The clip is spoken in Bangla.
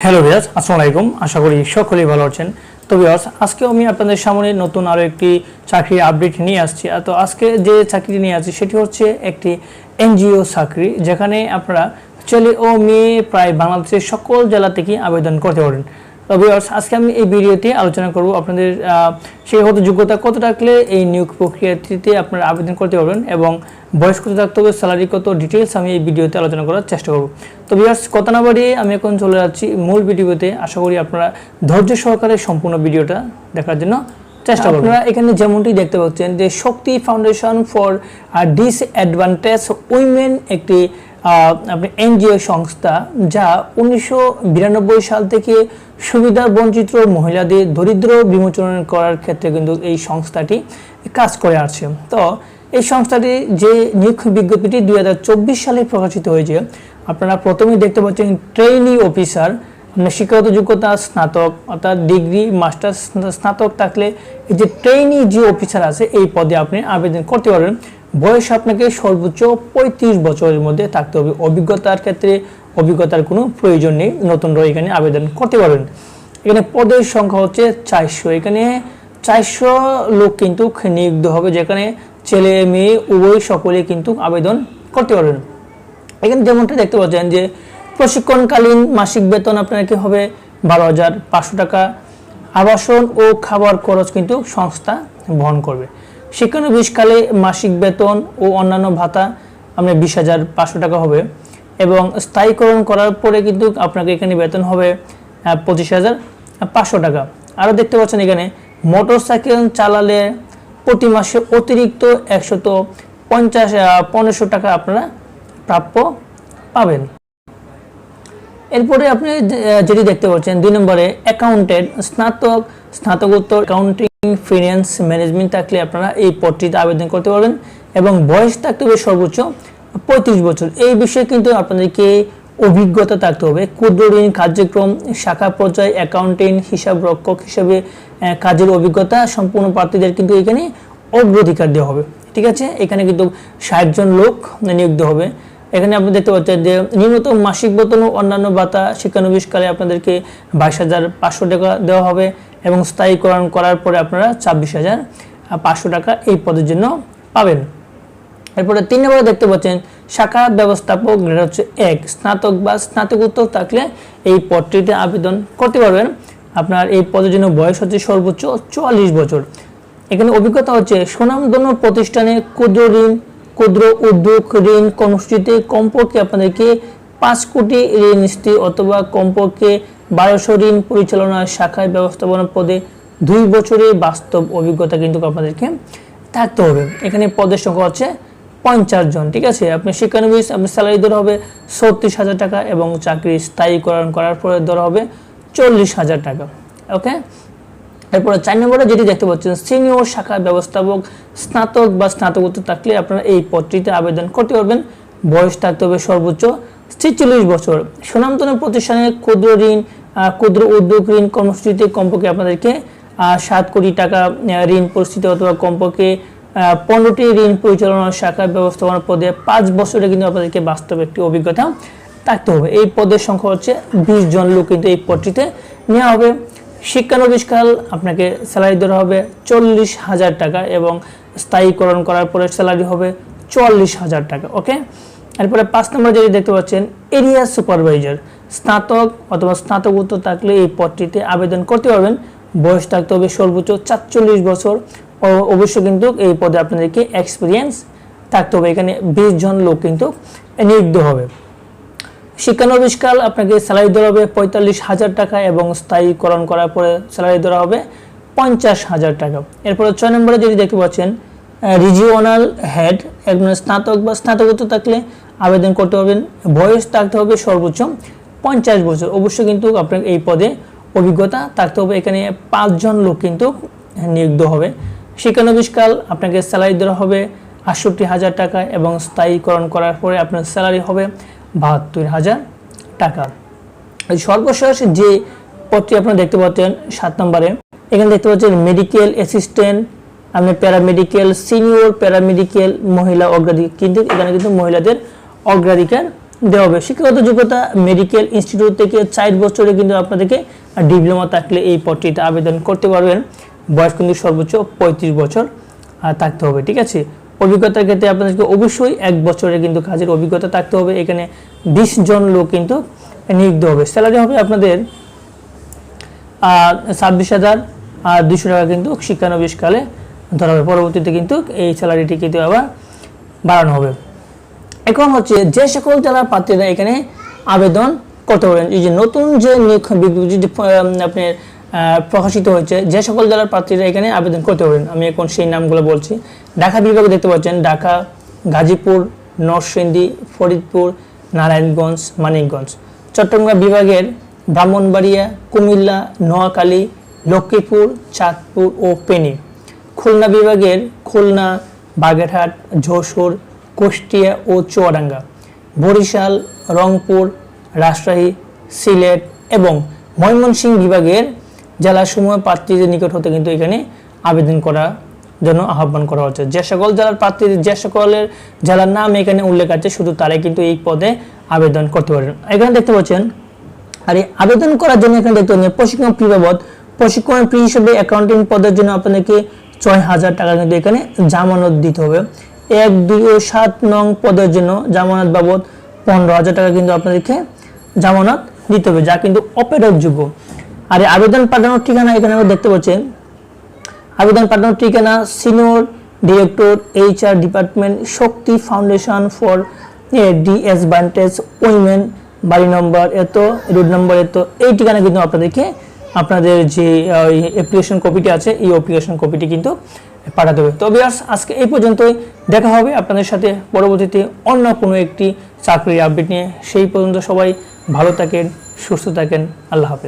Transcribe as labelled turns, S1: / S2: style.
S1: হ্যালো ভিউয়ার্স, আসসালামু আলাইকুম। আশা করি সকলেই ভালো আছেন। তো ভিউয়ার্স, আজকে আমি আপনাদের সামনে নতুন আরো একটি চাকরির আপডেট নিয়ে আসছি। তো আজকে যে চাকরিটি নিয়ে আসছি সেটি হচ্ছে একটি এনজিও চাকরি, যেখানে আপনারা ছেলে ও মেয়ে প্রায় বাংলাদেশের সকল জেলা থেকে আবেদন করতে পারেন। তো ভিউয়ার্স, আজকে আমি এই ভিডিওতে আলোচনা করব আপনাদের শিক্ষাগত যোগ্যতা কত থাকলে এই নিয়োগ প্রক্রিয়াটিতে আপনারা আবেদন করতে পারবেন এবং বয়স কত থাকতে হবে, স্যালারি কত, ডিটেইলস আমি এই ভিডিওতে আলোচনা করার চেষ্টা করব। তো ভিউয়ার্স, কথা না বাড়িয়ে আমি এখন চলে যাচ্ছি মূল ভিডিওতে। আশা করি আপনারা ধৈর্য সহকারে সম্পূর্ণ ভিডিওটা দেখার জন্য চেষ্টা করবেন। আপনারা এখানে যেমনটি দেখতে পাচ্ছেন যে শক্তি ফাউন্ডেশন ফর ডিসঅ্যাডভান্টেজ উইমেন একটি আপনি এনজিও সংস্থা, যা 1992 সাল থেকে সুবিধা বঞ্চিত মহিলাদের দরিদ্র বিমোচন করার ক্ষেত্রে কিন্তু এই সংস্থাটি কাজ করে আসছে। তো এই সংস্থাটি যে নিয়োগ বিজ্ঞপ্তিটি 2024 সালে প্রকাশিত হয়েছে, আপনারা প্রথমেই দেখতে পাচ্ছেন ট্রেইনি অফিসার। আপনার শিক্ষাগত যোগ্যতা স্নাতক অর্থাৎ ডিগ্রি মাস্টার্স স্নাতক থাকলে এই যে ট্রেইনি যে অফিসার আছে এই পদে আপনি আবেদন করতে পারবেন। বয়স আপনাকে সর্বোচ্চ 35 বছরের মধ্যে থাকতে হবে। অভিজ্ঞতার ক্ষেত্রে অভিজ্ঞতার কোনো প্রয়োজন নেই, নতুনরা এখানে আবেদন করতে পারবেন। এখানে পদের সংখ্যা হচ্ছে 400। এখানে 400 লোক কিন্তু নিয়োগ হবে, যেখানে ছেলে মেয়ে উভয় সকলে কিন্তু আবেদন করতে পারবেন। এখানে যেমনটা দেখতে পাচ্ছেন যে প্রশিক্ষণকালীন মাসিক বেতন আপনার কি হবে 12,500 টাকা। আবাসন ও খাবার খরচ কিন্তু সংস্থা বহন করবে। শিক্ষানবিশকালে মাসিক বেতন ও অন্যান্য ভাতা আপনার 20,500 টাকা হবে এবং স্থায়ীকরণ করার পরে কিন্তু আপনাকে এখানে বেতন হবে 25,500 টাকা। আরও দেখতে পাচ্ছেন এখানে মোটরসাইকেল চালালে প্রতি মাসে অতিরিক্ত 115 টাকা আপনারা প্রাপ্য পাবেন। এরপরে আপনি যেটি দেখতে পাচ্ছেন 2 নম্বরে অ্যাকাউন্টেন্ট স্নাতকোত্তর অ্যাকাউন্টিং ফিন্যান্স ম্যানেজমেন্ট থাকলে আপনারা এই পদটিতে আবেদন করতে পারবেন এবং বয়স থাকতে হবে সর্বোচ্চ 35 বছর। এই বিষয়ে কিন্তু আপনাদেরকে অভিজ্ঞতা থাকতে হবে। ক্ষুদ্র ঋণ কার্যক্রম শাখা পর্যায়ে অ্যাকাউন্টেন্ট হিসাবরক্ষক হিসেবে কাজের অভিজ্ঞতা সম্পূর্ণ প্রার্থীদের কিন্তু এখানে অগ্রাধিকার দেওয়া হবে। ঠিক আছে, এখানে কিন্তু 60 জন লোক নিয়োগ দেওয়া হবে। এখানে আপনি দেখতে পাচ্ছেন যে নিম্নতম মাসিক বেতন ও অন্যান্য ভাতা শিক্ষানবিশকালে আপনাদেরকে 22,500 টাকা দেওয়া হবে এবং স্থায়ীকরণ করার পরে আপনারা 26,500 টাকা এই পদের জন্য পাবেন। এরপরে 3 নম্বরে দেখতে পাচ্ছেন শাখা ব্যবস্থাপক, গ্রেড হচ্ছে 1। স্নাতক বা স্নাতকোত্তর থাকলে এই পদটিতে আবেদন করতে পারবেন। আপনার এই পদের জন্য বয়স হচ্ছে সর্বোচ্চ 44 বছর। এখানে অভিজ্ঞতা হচ্ছে সুনামধন্য প্রতিষ্ঠানে ক্ষুদ্র উদ্যোগ ঋণ কর্মসূচিতে কমপক্ষে আপনাদেরকে 5 কোটি ঋণ স্থির অথবা কমপক্ষে 1200 ঋণ পরিচালনা শাখায় ব্যবস্থাপনা পদে 2 বছরের বাস্তব অভিজ্ঞতা কিন্তু আপনাদেরকে থাকতে হবে। এখানে পদের সংখ্যা হচ্ছে 50 জন। ঠিক আছে, আপনি শিক্ষানবিশ আপনার স্যালারি ধরা হবে 36,000 টাকা এবং চাকরি স্থায়ীকরণ করার পরে ধরা হবে 40,000 টাকা। ওকে, এরপরে 4 নম্বরে যেটি দেখতে পাচ্ছেন সিনিয়র শাখা ব্যবস্থাপক স্নাতক বা স্নাতকোত্তর থাকলে আপনারা এই পদটিতে আবেদন করতে পারবেন। বয়স থাকতে হবে সর্বোচ্চ 46 বছর। সুনামধন্য প্রতিষ্ঠানে ক্ষুদ্র উদ্যোগ ঋণ কর্মসূচিতে কমপক্ষে আপনাদেরকে 7 কোটি টাকা ঋণ পরিস্থিতি অথবা কমপক্ষে 15টি ঋণ পরিচালনা শাখা ব্যবস্থাপনা পদে 5 বছরে কিন্তু আপনাদেরকে বাস্তব একটি অভিজ্ঞতা থাকতে হবে। এই পদের সংখ্যা হচ্ছে 20 জন লোক কিন্তু এই পদটিতে নেওয়া হবে। শিক্ষানবিশকাল আপনাকে স্যালারি দেওয়া হবে 40,000 টাকা এবং স্থায়ীকরণ করার পরে স্যালারি হবে 44,000 টাকা। ওকে, এরপরে 5 নম্বর যেটি দেখতে পাচ্ছেন এরিয়া সুপারভাইজার স্নাতক অথবা স্নাতকোত্তর থাকলে এই পদটিতে আবেদন করতে পারবেন। বয়স থাকতে হবে সর্বোচ্চ 44 বছর। অবশ্যই কিন্তু এই পদে আপনাদেরকে এক্সপিরিয়েন্স থাকতে হবে। এখানে 20 জন লোক কিন্তু নিয়োগ হবে। শিক্ষানবিশকাল আপনাকে স্যালারি দেওয়া হবে 45,000 টাকা এবং স্থায়ীকরণ করার পরে স্যালারি দেওয়া হবে 50,000 টাকা। এরপরে 6 নম্বরে যেটি দেখতে পাচ্ছেন রিজিওনাল হেড একজন স্নাতক বা স্নাতকোত্তর থাকলে আবেদন করতে পারবেন। বয়স থাকতে হবে সর্বোচ্চ 50 বছর। অবশ্যই কিন্তু আপনার এই পদে অভিজ্ঞতা থাকতে হবে। এখানে 5 জন লোক কিন্তু নিয়োগ হবে। শিক্ষানবিশকাল আপনাকে স্যালারি দেওয়া হবে 68,000 টাকা এবং স্থায়ীকরণ করার পরে আপনার স্যালারি হবে 72,000 টাকা। সর্বশেষ যে পদটি আপনারা দেখতে পাচ্ছেন 7 নম্বরে, এখানে দেখতে পাচ্ছেন মেডিকেল অ্যাসিস্ট্যান্ট, আপনি প্যারামেডিকেল, সিনিয়র প্যারামেডিকেল, মহিলা অগ্রাধিকার, কিন্তু এখানে কিন্তু মহিলাদের অগ্রাধিকার দেওয়া হবে। শিক্ষাগত যোগ্যতা মেডিকেল ইনস্টিটিউট থেকে 4 বছরে কিন্তু আপনাদেরকে ডিপ্লোমা থাকলে এই পদটিতে আবেদন করতে পারবেন। বয়স কিন্তু সর্বোচ্চ 35 বছর থাকতে হবে, ঠিক আছে। অভিজ্ঞতার ক্ষেত্রে আপনাদেরকে অবশ্যই 1 বছরের কিন্তু কাজের অভিজ্ঞতা থাকতে হবে। এখানে 20 জন লোক কিন্তু নিয়োগ হবে। স্যালারি হবে আপনাদের 26,200 টাকা কিন্তু শিক্ষানবিশকালে ধরা হবে। পরবর্তীতে কিন্তু এই স্যালারিটি কিন্তু আবার বাড়ানো হবে। এখন হচ্ছে যে সকল জেলার প্রার্থীরা এখানে আবেদন করতে পারেন, এই যে নতুন যে আপনার প্রকাশিত হয়েছে, যে সকল জেলার প্রার্থীরা এখানে আবেদন করতে পারেন, আমি এখন সেই নামগুলো বলছি। ঢাকা বিভাগে দেখতে পাচ্ছেন ঢাকা, গাজীপুর, নরসিংদী, ফরিদপুর, নারায়ণগঞ্জ, মানিকগঞ্জ। চট্টগ্রাম বিভাগের ব্রাহ্মণবাড়িয়া, কুমিল্লা, নোয়াখালী, লক্ষ্মীপুর, চাঁদপুর ও ফেনী। খুলনা বিভাগের খুলনা, বাগেরহাট, যশোর, কুষ্টিয়া ও চুয়াডাঙ্গা। বরিশাল, রংপুর, রাজশাহী, সিলেট এবং ময়মনসিংহ বিভাগের জেলাসমূহ প্রার্থীদের নিকট হতে কিন্তু এখানে আবেদন করার জন্য আহ্বান করা হচ্ছে। যে সকল জেলার প্রার্থীদের যে সকলের জেলার নাম এখানে উল্লেখ আছে শুধু তারাই কিন্তু এই পদে আবেদন করতে পারেন। এখানে দেখতে পাচ্ছেন, আর এই আবেদন করার জন্য এখানে দেখতে পাচ্ছেন প্রশিক্ষণ ফি বাবদ, প্রশিক্ষণ ফি হিসেবে অ্যাকাউন্টিং পদের জন্য আপনাদেরকে 6,000 টাকা কিন্তু এখানে জামানত দিতে হবে। 1, 2 ও 7 নং পদের জন্য জামানত বাবদ 15,000 টাকা কিন্তু আপনাদেরকে জামানত দিতে হবে, যা কিন্তু অপেরকযোগ্য। আর এই আবেদন পাঠানোর ঠিকানা এখানে আমরা দেখতে পাচ্ছেন, আবেদন পাঠানোর ঠিকানা senior director HR department, Shakti foundation for disadvantage women, বাড়ি নম্বর এত, রোড নম্বর এত। এই ঠিকানা কিন্তু আপনাদেরকে আপনাদের যে অ্যাপ্লিকেশন কপিটি আছে এই অ্যাপ্লিকেশন কপিটি কিন্তু পাঠাতে হবে। তো ভিউয়ার্স, আজকে এই পর্যন্তই। দেখা হবে আপনাদের সাথে পরবর্তীতে অন্য কোনো একটি চাকরির আপডেট নিয়ে। সেই পর্যন্ত সবাই ভালো থাকেন, সুস্থ থাকেন। আল্লাহ হাফেজ।